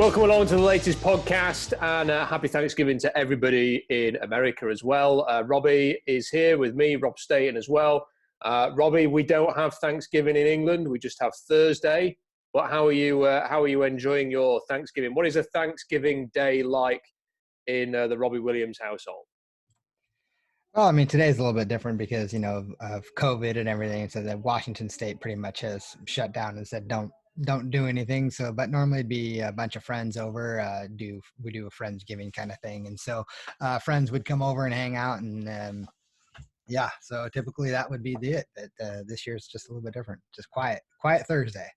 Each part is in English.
Welcome along to the latest podcast, and happy Thanksgiving to everybody in America as well. Robbie is here with me, Rob Staton as well. Robbie, we don't have Thanksgiving in England; we just have Thursday. But how are you? How are you enjoying your Thanksgiving? What is a Thanksgiving day like in the Robbie Williams household? Well, I mean, today's a little bit different because, of COVID and everything. So that Washington State pretty much has shut down and said, don't do anything. So, but normally it'd be a bunch of friends over, we do a Friendsgiving kind of thing. And so friends would come over and hang out and yeah, so typically that would be it. But this year's just a little bit different, just quiet Thursday.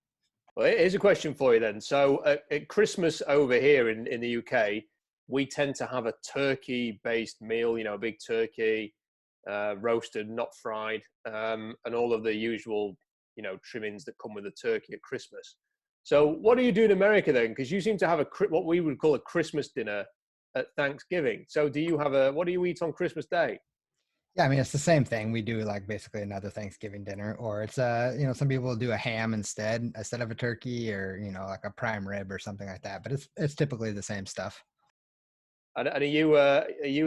Well, here's a question for you then. So at Christmas over here in the UK, we tend to have a turkey-based meal, a big turkey, roasted, not fried, and all of the usual, trimmings that come with a turkey at Christmas. So what do you do in America then? Because you seem to have what we would call a Christmas dinner at Thanksgiving. So what do you eat on Christmas Day? Yeah, I mean, it's the same thing. We do like basically another Thanksgiving dinner, or it's some people do a ham instead of a turkey, or like a prime rib or something like that. But it's typically the same stuff. And are you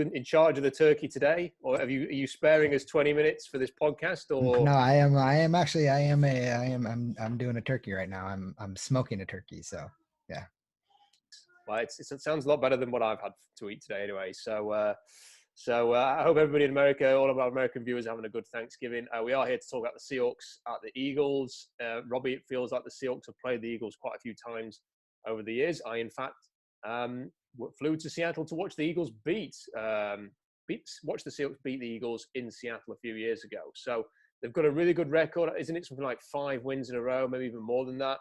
in charge of the turkey today, or are you sparing us 20 minutes for this podcast? Or no, I'm doing a turkey right now. I'm smoking a turkey, so yeah. Well, it sounds a lot better than what I've had to eat today, anyway. So I hope everybody in America, all of our American viewers, are having a good Thanksgiving. We are here to talk about the Seahawks at the Eagles. Robbie, it feels like the Seahawks have played the Eagles quite a few times over the years. I, in fact, flew to Seattle to watch the Eagles watch the Seahawks beat the Eagles in Seattle a few years ago. So they've got a really good record, isn't it? Something like 5 wins in a row, maybe even more than that.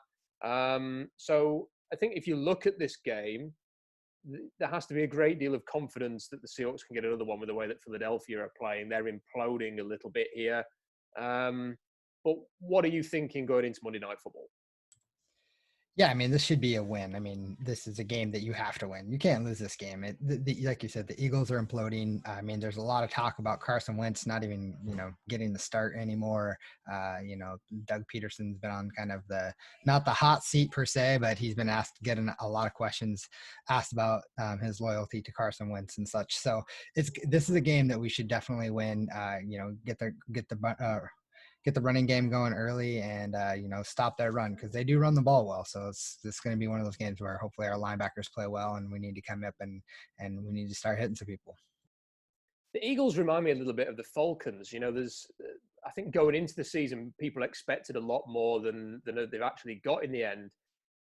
So I think if you look at this game, there has to be a great deal of confidence that the Seahawks can get another one with the way that Philadelphia are playing. They're imploding a little bit here. But what are you thinking going into Monday Night Football? Yeah, I mean, this should be a win. I mean, this is a game that you have to win. You can't lose this game. Like you said, the Eagles are imploding. I mean, there's a lot of talk about Carson Wentz not even, getting the start anymore. Doug Peterson's been on kind of not the hot seat per se, but he's been getting a lot of questions asked about his loyalty to Carson Wentz and such. So this is a game that we should definitely win. Get the running game going early and, stop their run because they do run the ball well. So it's going to be one of those games where hopefully our linebackers play well and we need to come up and we need to start hitting some people. The Eagles remind me a little bit of the Falcons. I think going into the season, people expected a lot more than they've actually got in the end.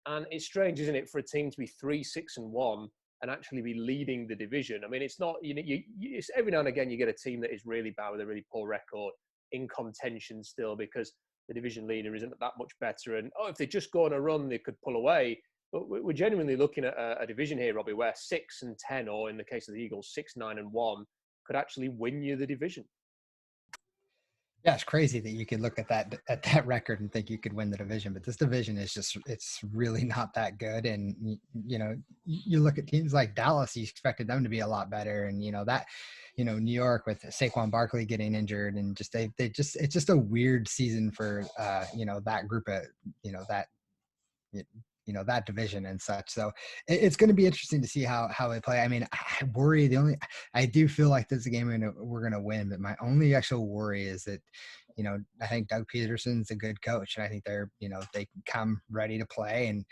And it's strange, isn't it, for a team to be 3-6-1 and actually be leading the division. I mean, it's not, it's every now and again you get a team that is really bad with a really poor record in contention still because the division leader isn't that much better. And, if they just go on a run, they could pull away. But we're genuinely looking at a division here, Robbie, where 6-10, or in the case of the Eagles, 6-9-1, could actually win you the division. Yeah, it's crazy that you could look at that record and think you could win the division, but this division is it's really not that good. And you look at teams like Dallas, you expected them to be a lot better, and New York with Saquon Barkley getting injured, and it's just a weird season for that group of that division and such. So it's going to be interesting to see how they play. I mean, I do feel like this is a game we're going to win, but my only actual worry is that, I think Doug Peterson's a good coach, and I think they're, they come ready to play. And,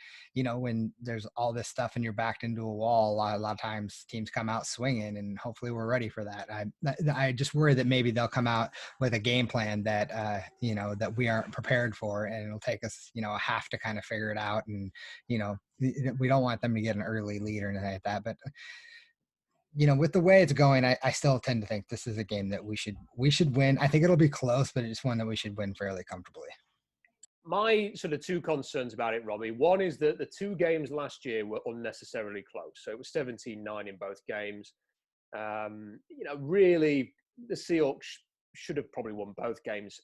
when there's all this stuff and you're backed into a wall, a lot of times teams come out swinging, and hopefully we're ready for that. I just worry that maybe they'll come out with a game plan that, that we aren't prepared for, and it'll take us, a half to kind of figure it out. And, we don't want them to get an early lead or anything like that. But, with the way it's going, I still tend to think this is a game that we should win. I think it'll be close, but it's one that we should win fairly comfortably. My sort of two concerns about it, Robbie. One is that the two games last year were unnecessarily close. So it was 17-9 in both games. Really, the Seahawks should have probably won both games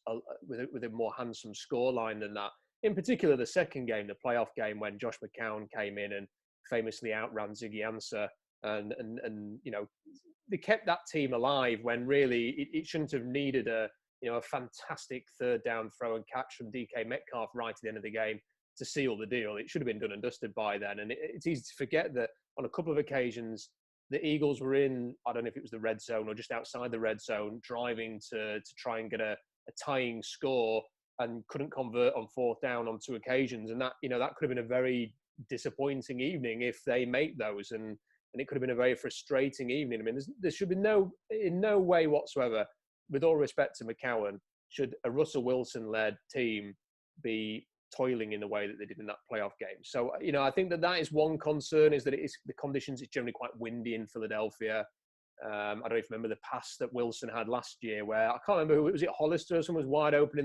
with a more handsome scoreline than that. In particular, the second game, the playoff game, when Josh McCown came in and famously outran Ziggy Ansah, and they kept that team alive when really it shouldn't have needed a fantastic third down throw and catch from DK Metcalf right at the end of the game to seal the deal. It should have been done and dusted by then. And it's easy to forget that on a couple of occasions, the Eagles were in, I don't know if it was the red zone or just outside the red zone, driving to try and get a tying score and couldn't convert on fourth down on 2 occasions. And that, that could have been a very disappointing evening if they make those. And it could have been a very frustrating evening. I mean, there should be in no way whatsoever, with all respect to McCowan, should a Russell Wilson-led team be toiling in the way that they did in that playoff game. So, I think that is one concern, is that the conditions. It's generally quite windy in Philadelphia. I don't know if you remember the pass that Wilson had last year, where I can't remember, was it Hollister or someone was wide open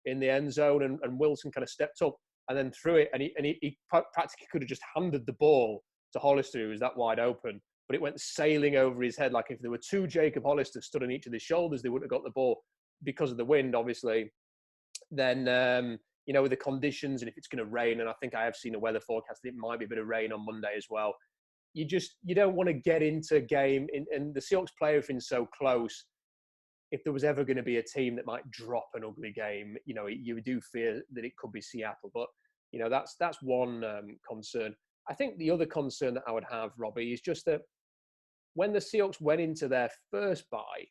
in the end zone, and Wilson kind of stepped up and then threw it, and he practically could have just handed the ball to Hollister, who was that wide open, but it went sailing over his head. Like if there were 2 Jacob Hollister stood on each of his shoulders, they wouldn't have got the ball because of the wind, obviously. Then, with the conditions, and if it's going to rain, and I think I have seen a weather forecast that it might be a bit of rain on Monday as well. You don't want to get into a game, and the Seahawks play everything so close. If there was ever going to be a team that might drop an ugly game, you do fear that it could be Seattle. But, that's one concern. I think the other concern that I would have, Robbie, is just that when the Seahawks went into their first bye,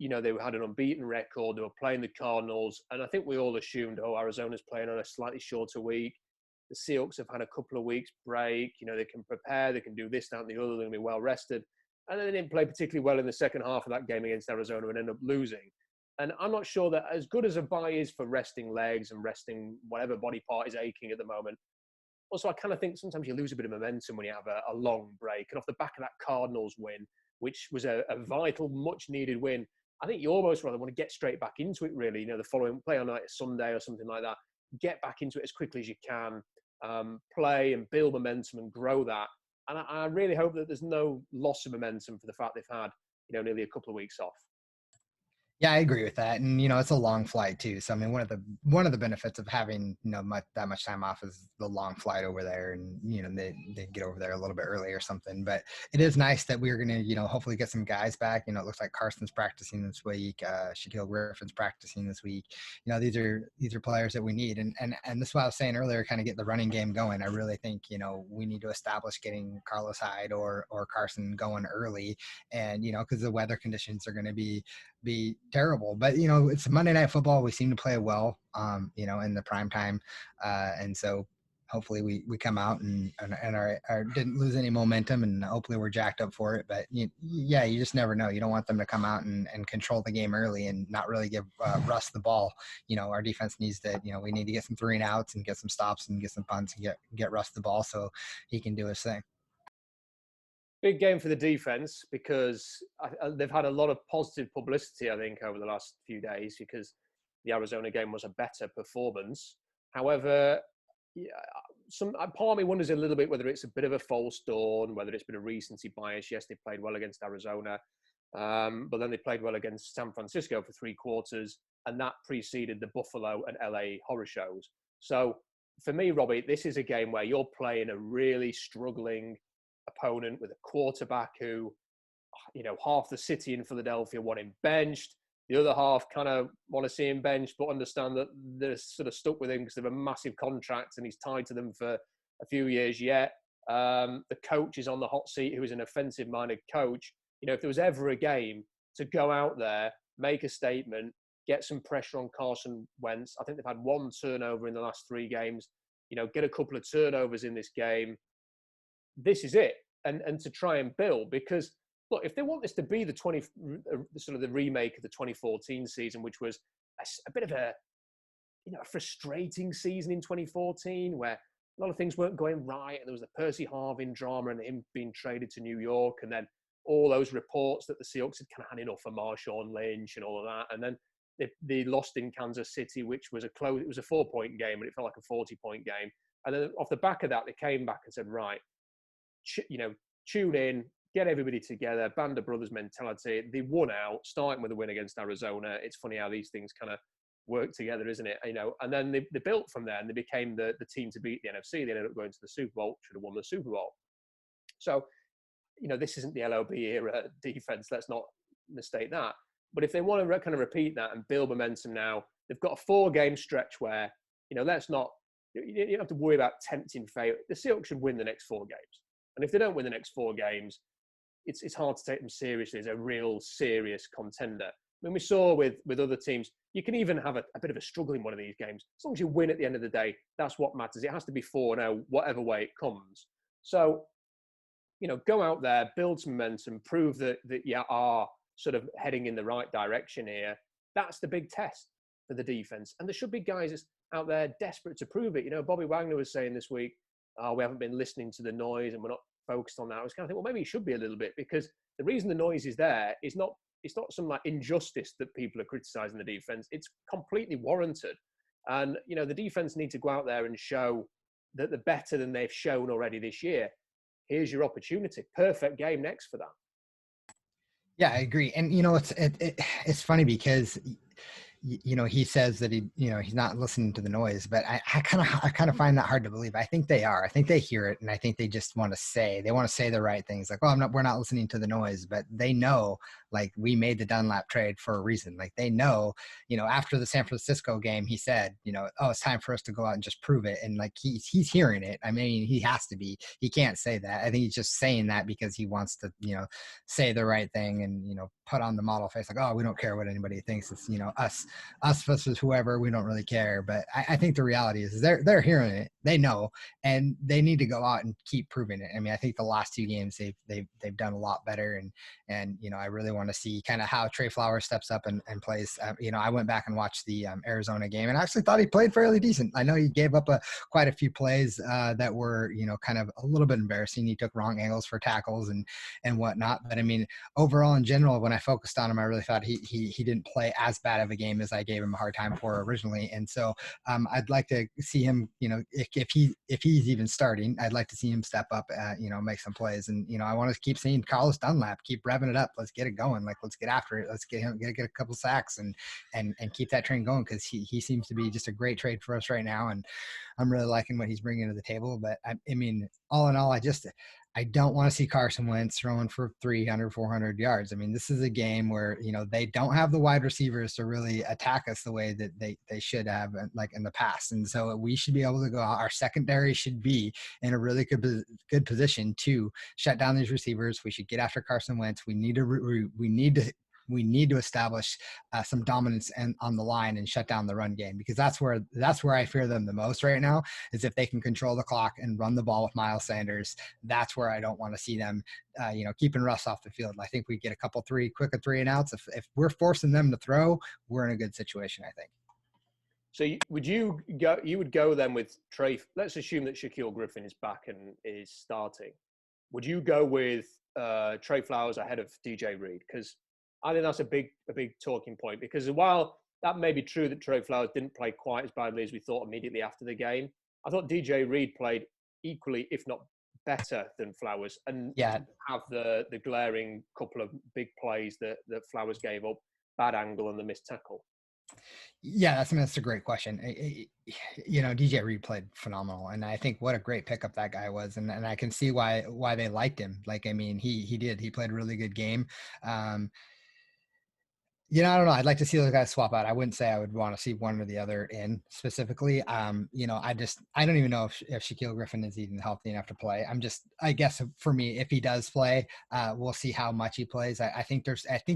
they had an unbeaten record. They were playing the Cardinals. And I think we all assumed, Arizona's playing on a slightly shorter week. The Seahawks have had a couple of weeks break. They can prepare. They can do this, that, and the other. They're going to be well rested. And then they didn't play particularly well in the second half of that game against Arizona and end up losing. And I'm not sure that as good as a bye is for resting legs and resting whatever body part is aching at the moment. Also, I kind of think sometimes you lose a bit of momentum when you have a long break. And off the back of that Cardinals win, which was a vital, much-needed win, I think you almost rather want to get straight back into it, really. The following play on like Sunday or something like that. Get back into it as quickly as you can. Play and build momentum and grow that. And I really hope that there's no loss of momentum for the fact they've had, nearly a couple of weeks off. Yeah, I agree with that. And, it's a long flight too. So, I mean, one of the benefits of having, that much time off is the long flight over there, and, they get over there a little bit early or something. But it is nice that we're going to, hopefully get some guys back. It looks like Carson's practicing this week. Shaquille Griffin's practicing this week. These are players that we need. And this is what I was saying earlier, kind of get the running game going. I really think, we need to establish getting Carlos Hyde or Carson going early. And, because the weather conditions are going to be terrible, but it's Monday Night Football. We seem to play well, in the prime time, and so hopefully we come out and didn't lose any momentum, and hopefully we're jacked up for it. But you just never know. You don't want them to come out and control the game early and not really give Russ the ball. Our defense needs to. We need to get some 3 and outs and get some stops and get some punts and get Russ the ball so he can do his thing. Big game for the defense because they've had a lot of positive publicity, I think, over the last few days because the Arizona game was a better performance. However, part of me wonders a little bit whether it's a bit of a false dawn, whether it's been a recency bias. Yes, they played well against Arizona, but then they played well against San Francisco for 3 quarters, and that preceded the Buffalo and LA horror shows. So for me, Robbie, this is a game where you're playing a really struggling opponent with a quarterback who, half the city in Philadelphia want him benched. The other half kind of want to see him benched, but understand that they're sort of stuck with him because they have a massive contract and he's tied to them for a few years yet. The coach is on the hot seat, who is an offensive-minded coach. If there was ever a game to go out there, make a statement, get some pressure on Carson Wentz. I think they've had 1 turnover in the last 3 games. Get a couple of turnovers in this game. This is it, and to try and build, because look, if they want this to be the remake of the 2014 season, which was a bit of a frustrating season in 2014, where a lot of things weren't going right, and there was the Percy Harvin drama and him being traded to New York, and then all those reports that the Seahawks had kind of had enough of Marshawn Lynch and all of that, and then they lost in Kansas City, which was it was a 4-point game, and it felt like a 40-point game, and then off the back of that, they came back and said, right, tune in, get everybody together, band of brothers mentality. They won out, starting with a win against Arizona. It's funny how these things kind of work together, isn't it? And then they built from there, and they became the team to beat the NFC. They ended up going to the Super Bowl, should have won the Super Bowl. So, this isn't the LOB era defense. Let's not mistake that. But if they want to kind of repeat that and build momentum now, they've got a 4-game stretch where, let's not You don't have to worry about tempting failure. The Seahawks should win the next 4 games. And if they don't win the next 4 games, it's hard to take them seriously as a real serious contender. I mean, we saw with other teams, you can even have a bit of a struggle in one of these games. As long as you win at the end of the day, that's what matters. It has to be 4-0, whatever way it comes. So, go out there, build some momentum, prove that you are sort of heading in the right direction here. That's the big test for the defense. And there should be guys out there desperate to prove it. Bobby Wagner was saying this week, we haven't been listening to the noise and we're not focused on that. I was kind of thinking, well, maybe it should be a little bit, because the reason the noise is there is not, it's not some like injustice that people are criticizing the defense. It's completely warranted. And, the defense need to go out there and show that they're better than they've shown already this year. Here's your opportunity. Perfect game next for that. Yeah, I agree. And, it's funny because, he says that he's not listening to the noise, but I kind of find that hard to believe. I think they are. I think they hear it, and I think they just want to say the right things. Like, we're not listening to the noise, but they know, like, we made the Dunlap trade for a reason. Like, they know, after the San Francisco game, he said, it's time for us to go out and just prove it. And like, he's hearing it. I mean, he has to be. He can't say that. I think he's just saying that because he wants to, say the right thing and, put on the model face, like, we don't care what anybody thinks. It's, us versus whoever, we don't really care. But I think the reality is they're hearing it, they know, and they need to go out and keep proving it. I mean, I think the last 2 games they've done a lot better, and I really want to see kind of how Trey Flowers steps up and plays. I went back and watched the Arizona game, and I actually thought he played fairly decent. I know he gave up quite a few plays that were kind of a little bit embarrassing. He took wrong angles for tackles and whatnot. But I mean, overall in general, when I focused on him, I really thought he didn't play as bad of a game as I gave him a hard time for originally. And so I'd like to see him, if he's even starting, I'd like to see him step up, make some plays. And, I want to keep seeing Carlos Dunlap, keep revving it up. Let's get it going. Like, let's get after it. Let's get a couple sacks and keep that train going. Cause he seems to be just a great trade for us right now. And I'm really liking what he's bringing to the table. But I mean, all in all, I don't want to see Carson Wentz throwing for 300, 400 yards. I mean, this is a game where, they don't have the wide receivers to really attack us the way that they should have, like in the past. And so we should be able to go out. Our secondary should be in a really good position to shut down these receivers. We should get after Carson Wentz. We need to establish some dominance on the line and shut down the run game, because that's where I fear them the most right now, is if they can control the clock and run the ball with Miles Sanders. That's where I don't want to see them, keeping Russ off the field. I think we get a couple quick 3-and-outs. If we're forcing them to throw, we're in a good situation, I think. So you would go then with Trey? Let's assume that Shaquille Griffin is back and is starting. Would you go with Trey Flowers ahead of DJ Reed? Because I think that's a big talking point, because while that may be true that Trey Flowers didn't play quite as badly as we thought immediately after the game, I thought DJ Reed played equally, if not better, than Flowers, and have the glaring couple of big plays that Flowers gave up, bad angle and the missed tackle. Yeah, that's a great question. DJ Reed played phenomenal, and I think what a great pickup that guy was, and I can see why they liked him. Like, I mean, he played a really good game. I don't know. I'd like to see those guys swap out. I wouldn't say I would want to see one or the other in specifically. I don't even know if Shaquille Griffin is even healthy enough to play. I guess for me, if he does play, we'll see how much he plays. I think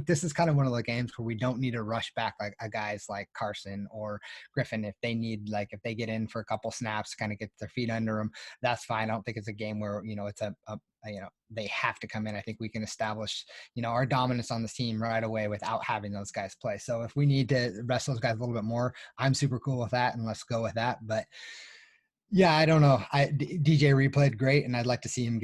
this is kind of one of the games where we don't need to rush back like guys like Carson or Griffin. If they get in for a couple snaps, kind of get their feet under them, that's fine. I don't think it's a game where, it's they have to come in. I think we can establish, our dominance on this team right away without having those guys play. So if we need to rest those guys a little bit more, I'm super cool with that, and let's go with that. But yeah, I don't know. DJ Reed played great, and I'd like to see him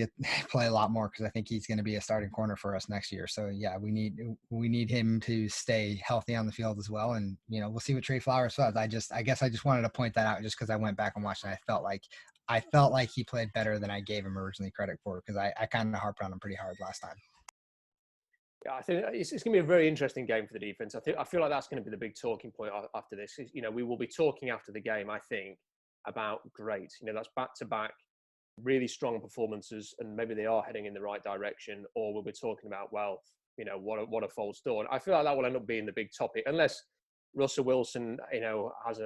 play a lot more, because I think he's going to be a starting corner for us next year. So yeah, we need him to stay healthy on the field as well. And we'll see what Trey Flowers does. I guess I just wanted to point that out, just because I went back and watched and I felt like he played better than I gave him originally credit for, because I kind of harped on him pretty hard last time. Yeah, I think it's going to be a very interesting game for the defense. I feel like that's going to be the big talking point after this. We will be talking after the game, I think, about great. That's back-to-back really strong performances, and maybe they are heading in the right direction, or we'll be talking about, well, what a false dawn. I feel like that will end up being the big topic, unless Russell Wilson, has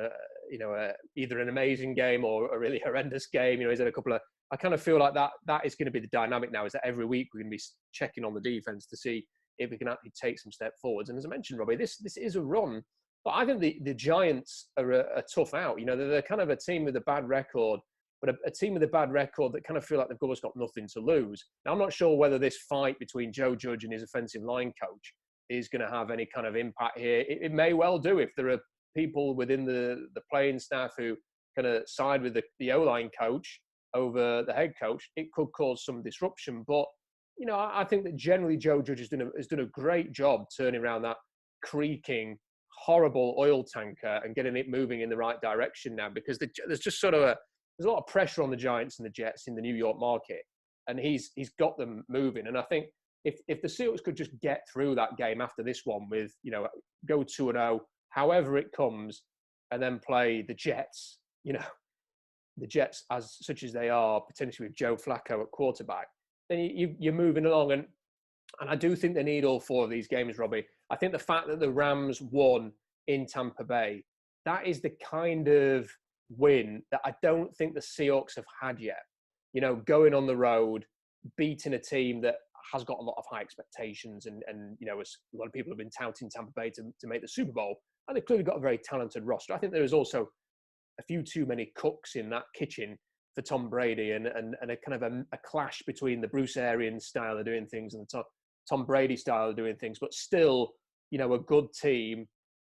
either an amazing game or a really horrendous game. He's had a couple of. I kind of feel like that is going to be the dynamic now. Is that every week we're going to be checking on the defense to see if we can actually take some step forwards. And as I mentioned, Robbie, this is a run. But I think the Giants are a tough out. They're kind of a team with a bad record, but a team with a bad record that kind of feel like they've almost got nothing to lose. Now, I'm not sure whether this fight between Joe Judge and his offensive line coach is going to have any kind of impact here. It may well do if there are people within the playing staff who kind of side with the O-line coach over the head coach. It could cause some disruption. But, I think that generally Joe Judge has done a great job turning around that creaking, horrible oil tanker and getting it moving in the right direction now, because there's just sort of there's a lot of pressure on the Giants and the Jets in the New York market, and he's got them moving. And I think if the Seahawks could just get through that game after this one with, go 2-0, however it comes, and then play the Jets, the Jets as such as they are, potentially with Joe Flacco at quarterback, then you're moving along. And I do think they need all 4 of these games, Robbie. I think the fact that the Rams won in Tampa Bay, that is the kind of win that I don't think the Seahawks have had yet. Going on the road, beating a team that has got a lot of high expectations, and a lot of people have been touting Tampa Bay to make the Super Bowl, and they've clearly got a very talented roster. I think there is also a few too many cooks in that kitchen for Tom Brady, and a kind of a clash between the Bruce Arians style of doing things and the Tom Brady style of doing things, but still, a good team.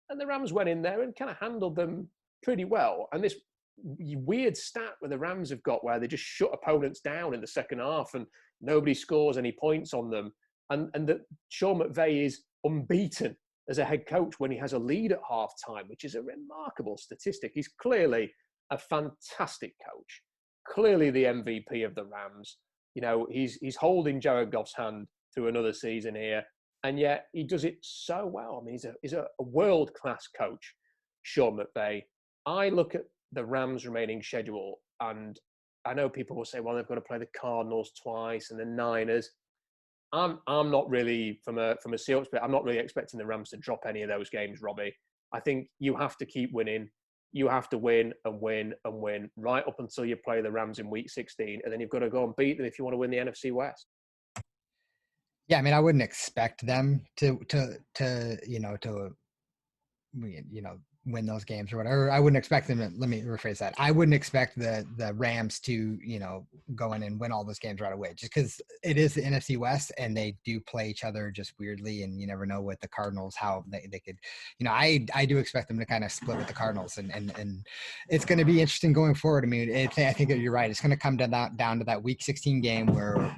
And the Rams went in there and kind of handled them pretty well. And this weird stat where the Rams have got where they just shut opponents down in the second half and nobody scores any points on them. And that Sean McVay is unbeaten as a head coach when he has a lead at halftime, which is a remarkable statistic. He's clearly a fantastic coach, clearly the MVP of the Rams. He's holding Jared Goff's hand through another season here, and yet he does it so well. I mean, he's a world-class coach, Sean McVay. I look at the Rams' remaining schedule, and I know people will say, well, they've got to play the Cardinals twice and the Niners. I'm not really, from a Seahawks perspective, I'm not really expecting the Rams to drop any of those games, Robbie. I think you have to keep winning. You have to win and win and win right up until you play the Rams in Week 16, and then you've got to go and beat them if you want to win the NFC West. Yeah, I mean, I wouldn't expect them to win those games or whatever. I wouldn't expect them to, let me rephrase that. I wouldn't expect the Rams to, go in and win all those games right away, just because it is the NFC West and they do play each other just weirdly. And you never know with the Cardinals, how they could, I do expect them to kind of split with the Cardinals, and it's going to be interesting going forward. I mean, I think that you're right. It's going to come down to that Week 16 game where,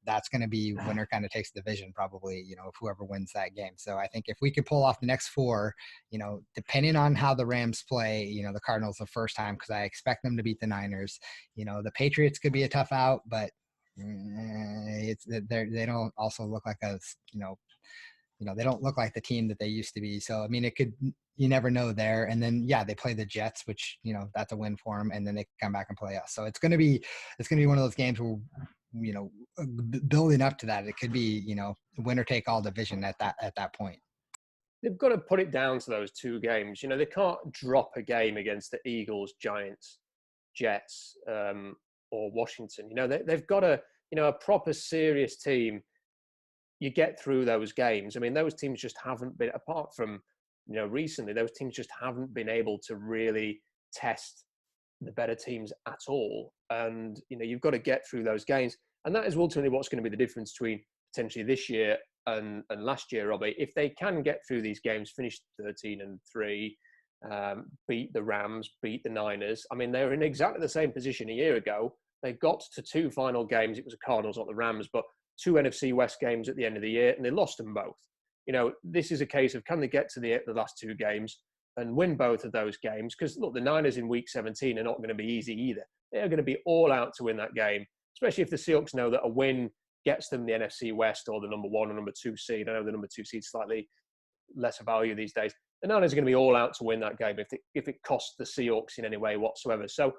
that's going to be winner kind of takes the division probably, if whoever wins that game. So I think if we could pull off the next 4, depending on how the Rams play, the Cardinals the first time, because I expect them to beat the Niners. The Patriots could be a tough out, but they don't also look like they don't look like the team that they used to be. So I mean, you never know there. And then they play the Jets, which that's a win for them, and then they come back and play us. So it's going to be one of those games where building up to that, it could be winner take all division at that point. They've got to put it down to those 2 games. They can't drop a game against the Eagles, Giants, Jets, or Washington. They've got a proper serious team. You get through those games. I mean, those teams just haven't been, apart from, recently, those teams just haven't been able to really test the better teams at all. And, you've got to get through those games. And that is ultimately what's going to be the difference between potentially this year and last year, Robbie. If they can get through these games, finish 13-3, beat the Rams, beat the Niners. I mean, they were in exactly the same position a year ago. They got to 2 final games. It was the Cardinals, not the Rams, but 2 NFC West games at the end of the year, and they lost them both. This is a case of, can they get to the last 2 games and win both of those games? Because, look, the Niners in Week 17 are not going to be easy either. They're going to be all out to win that game, especially if the Seahawks know that a win gets them the NFC West or the number 1 or number 2 seed. I know the number 2 seed slightly lesser value these days. The Niners are going to be all out to win that game if it costs the Seahawks in any way whatsoever. So,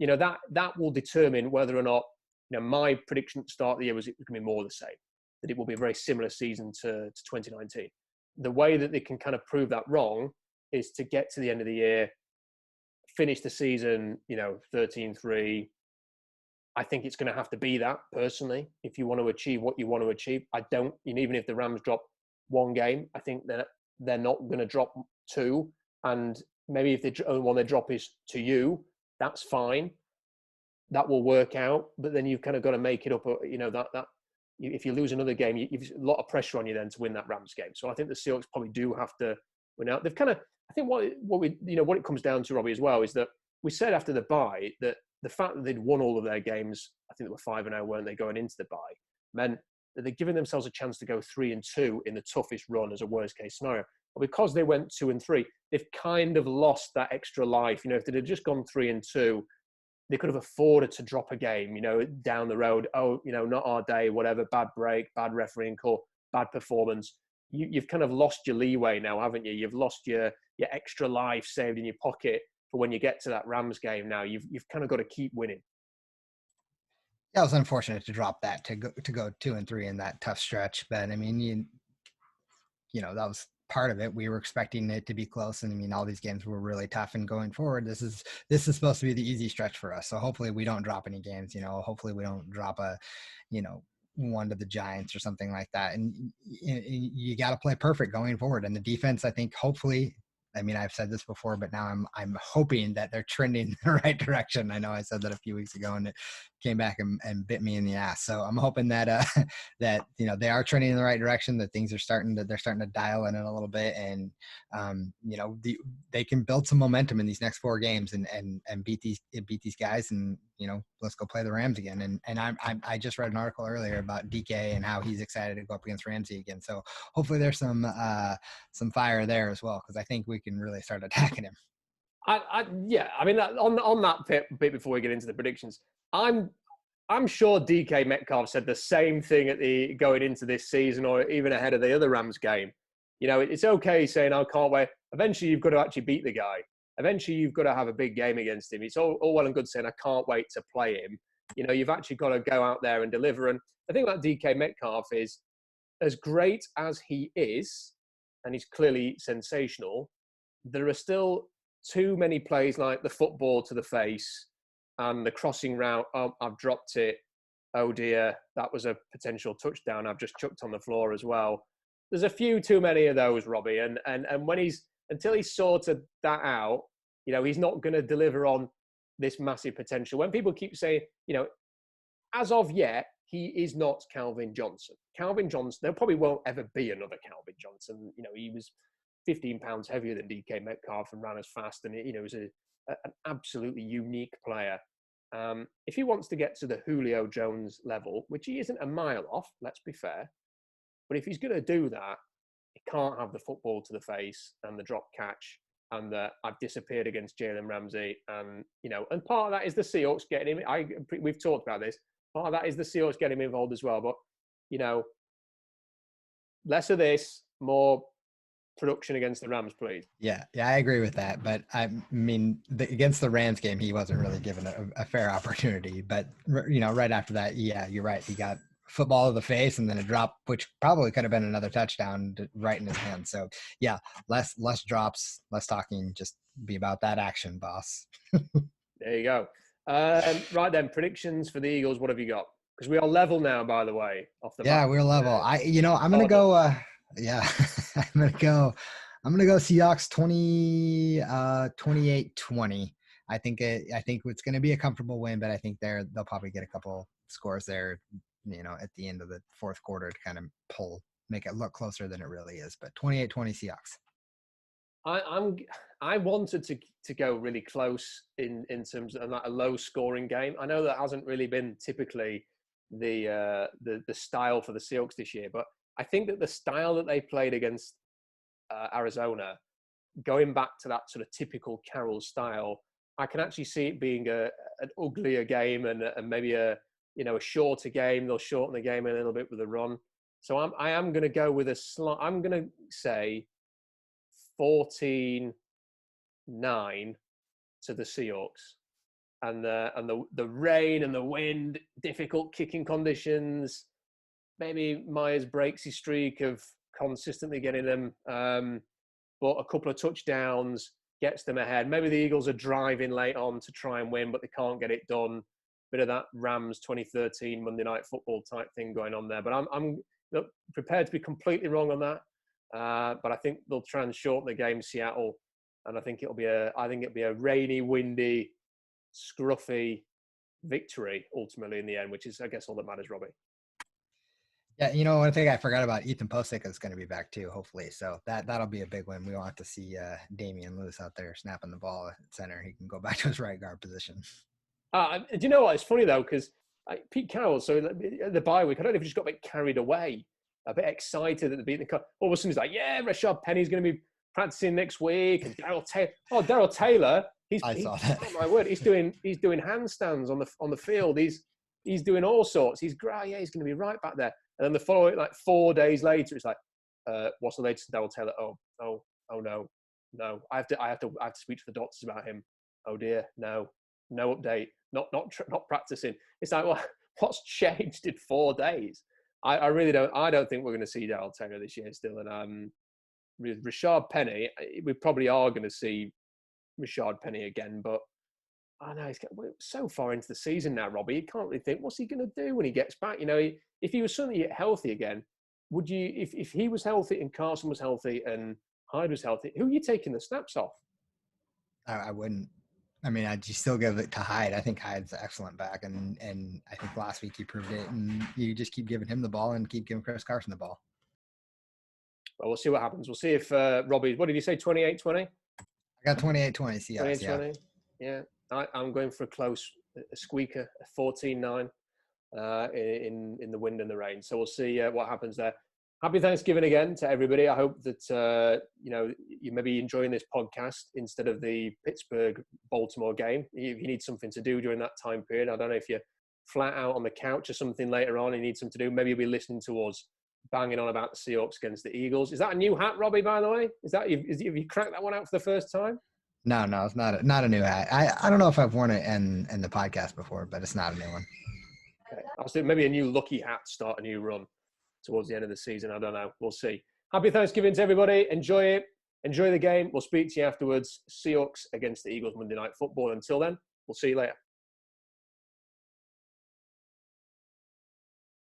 that will determine whether or not, my prediction at the start of the year was it was going to be more of the same, that it will be a very similar season to 2019. The way that they can kind of prove that wrong is to get to the end of the year finish the season, 13-3. I think it's going to have to be that, personally, if you want to achieve what you want to achieve. Even if the Rams drop one game, I think that they're not going to drop two. And maybe if the only one they drop is to you, that's fine. That will work out. But then you've kind of got to make it up. If you lose another game, you've a lot of pressure on you then to win that Rams game. So I think the Seahawks probably do have to win out. They've kind of, I think what it comes down to, Robbie, as well, is that we said after the bye that the fact that they'd won all of their games, I think they were 5-0, weren't they, going into the bye, meant that they're giving themselves a chance to go 3-2 in the toughest run as a worst case scenario. But because they went 2-3, they've kind of lost that extra life. If they'd just gone 3-2, they could have afforded to drop a game, down the road. Oh, not our day, whatever, bad break, bad refereeing call, bad performance. You've kind of lost your leeway now, haven't you? You've lost your extra life saved in your pocket for when you get to that Rams game now. You've kind of got to keep winning. Yeah, it was unfortunate to drop that, to go 2-3 in that tough stretch. But I mean, that was part of it. We were expecting it to be close, and I mean, all these games were really tough. And going forward, this is supposed to be the easy stretch for us. So hopefully we don't drop any games. Hopefully we don't drop a, one to the Giants or something like that. And you got to play perfect going forward. And the defense, I think, hopefully. I mean, I've said this before, but now I'm hoping that they're trending in the right direction. I know I said that a few weeks ago, and it came back and bit me in the ass. So I'm hoping that that they are trending in the right direction. That things are starting to dial in it a little bit, and they can build some momentum in these next 4 games and beat these guys, and let's go play the Rams again. And I just read an article earlier about DK and how he's excited to go up against Ramsey again. So hopefully there's some fire there as well, because I think we can really start attacking him. I mean, on that bit before we get into the predictions, I'm sure DK Metcalf said the same thing going into this season, or even ahead of the other Rams game. It's okay saying, "I can't wait." Eventually, you've got to actually beat the guy. Eventually, you've got to have a big game against him. It's all well and good saying, "I can't wait to play him." You've actually got to go out there and deliver. And I think that DK Metcalf is, as great as he is, and he's clearly sensational, there are still too many plays like the football to the face and the crossing route. Oh, I've dropped it. Oh dear, that was a potential touchdown I've just chucked on the floor as well. There's a few too many of those, Robbie. And when until he's sorted that out, he's not going to deliver on this massive potential. When people keep saying, as of yet, he is not Calvin Johnson. Calvin Johnson, there probably won't ever be another Calvin Johnson. He was 15 pounds heavier than DK Metcalf and ran as fast. And, he was an absolutely unique player. If he wants to get to the Julio Jones level, which he isn't a mile off, let's be fair. But if he's going to do that, he can't have the football to the face and the drop catch and the I've disappeared against Jalen Ramsey. And part of that is the Seahawks getting him. We've talked about this. Part of that is the Seahawks getting him involved as well. But, less of this, more production against the Rams, please. Yeah, I agree with that. But I mean, against the Rams game, he wasn't really given a fair opportunity. But, right after that, yeah, you're right. He got football to the face and then a drop, which probably could have been another touchdown right in his hand. So, yeah, less drops, less talking, just be about that action, boss. There you go. Right then, predictions for the Eagles. What have you got? Because we are level now, by the way. Yeah, we're level. I'm gonna go. I'm gonna go Seahawks 28-20. I think it's gonna be a comfortable win, but I think they'll probably get a couple scores there, at the end of the fourth quarter to kind of make it look closer than it really is. But 28-20 Seahawks. I wanted to go really close in terms of a low scoring game. I know that hasn't really been typically the style for the Seahawks this year, but I think that the style that they played against Arizona, going back to that sort of typical Carroll style, I can actually see it being an uglier game and maybe a shorter game. They'll shorten the game a little bit with a run. So I am going to go with I'm going to say 14-9 to the Seahawks. And the rain and the wind, difficult kicking conditions. Maybe Myers breaks his streak of consistently getting them, but a couple of touchdowns, gets them ahead. Maybe the Eagles are driving late on to try and win, but they can't get it done. Bit of that Rams 2013 Monday Night Football type thing going on there. But I'm prepared to be completely wrong on that. But I think they'll try and shorten the game, Seattle, and I think it'll be a rainy, windy, scruffy victory ultimately in the end, which is, I guess, all that matters, Robbie. Yeah, you know, one thing I forgot about, Ethan Posick is going to be back too, hopefully. So that'll be a big win. We won't have to see Damian Lewis out there snapping the ball at center. He can go back to his right guard position. Do you know what? It's funny though, because Pete Carroll, so the bye week, I don't know if he just got a bit carried away, a bit excited at the beating the cut. All of a sudden he's like, yeah, Rashad Penny's going to be practicing next week, and Darrell Taylor, I saw that. Oh my word, he's doing handstands on the field. He's doing all sorts. He's great. Yeah, he's going to be right back there. And then the following, like 4 days later, it's like, what's the latest Darrell Taylor? Oh no. I have to speak to the doctors about him. Oh dear, no update. Not practicing. It's like, well, what's changed in 4 days? I really don't. I don't think we're going to see Darrell Taylor this year still. And with Rashad Penny, we probably are going to see Rashad Penny again, but I know we're so far into the season now, Robbie. You can't really think, what's he going to do when he gets back? You know, if he was suddenly healthy again, would you? If he was healthy and Carson was healthy and Hyde was healthy, who are you taking the snaps off? I wouldn't. I mean, I'd still give it to Hyde. I think Hyde's an excellent back, and I think last week he proved it. And you just keep giving him the ball and keep giving Chris Carson the ball. Well, we'll see what happens. We'll see if Robbie. What did you say? 28-20. I got 28-20 Seahawks. 28-20. Yeah. I'm going for a squeaker, a 14-9 in the wind and the rain. So we'll see what happens there. Happy Thanksgiving again to everybody. I hope that you may be enjoying this podcast instead of the Pittsburgh-Baltimore game. If you need something to do during that time period, I don't know if you're flat out on the couch or something later on and you need something to do. Maybe you'll be listening to us banging on about the Seahawks against the Eagles. Is that a new hat, Robbie, by the way? Have you cracked that one out for the first time? No, it's not a new hat. I don't know if I've worn it in the podcast before, but it's not a new one. Okay. I was thinking maybe a new lucky hat to start a new run towards the end of the season. I don't know. We'll see. Happy Thanksgiving to everybody. Enjoy it. Enjoy the game. We'll speak to you afterwards. Seahawks against the Eagles Monday Night Football. Until then, we'll see you later.